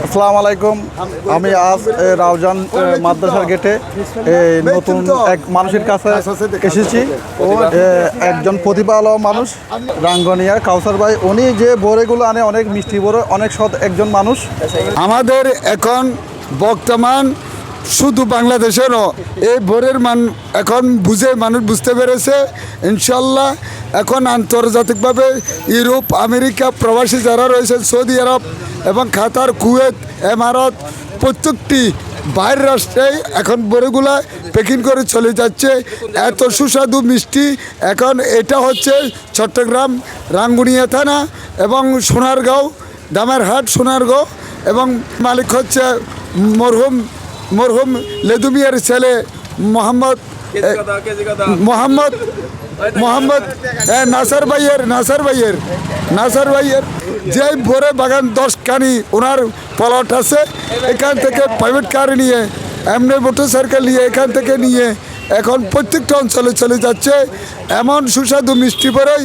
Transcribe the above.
আসসালামু আলাইকুম। আমি আজ রাউজান মাদ্রাসার গেটে নতুন এক মানুষের কাছে এসেছি। একজন প্রতিভাওয়ালা মানুষ রাঙ্গনিয়া কাউসার ভাই, উনি যে বড়েগুলো আনে অনেক মিষ্টি বড়, অনেক সৎ একজন মানুষ। আমাদের এখন বর্তমান শুধু বাংলাদেশের এই ভোরের মান এখন মানুষ বুঝতে পেরেছে। ইনশাল্লাহ এখন আন্তর্জাতিকভাবে ইউরোপ, আমেরিকা প্রবাসী যারা রয়েছেন, সৌদি আরব এবং কাতার, কুয়েত, এমারত, প্রত্যেকটি বাইরের রাষ্ট্রে এখন বড়িগুলা প্যাকিং করে চলে যাচ্ছে। এত সুস্বাদু মিষ্টি এখন এটা হচ্ছে চট্টগ্রাম রাঙ্গুনিয়া থানা এবং সোনারগাঁও, দামেরহাট, সোনারগাঁও, এবং মালিক হচ্ছে মরহুম লেদুমিয়ার ছেলে মোহাম্মদ নাসার ভাইয়ের যে ভোরে বাগান 10খানি ওনার প্লট আছে। এখান থেকে প্রাইভেট কার নিয়ে, এমনি মোটরসাইকেল নিয়ে এখান থেকে নিয়ে এখন প্রত্যেকটা অঞ্চলে চলে যাচ্ছে। এমন সুস্বাদু মিষ্টি পরেই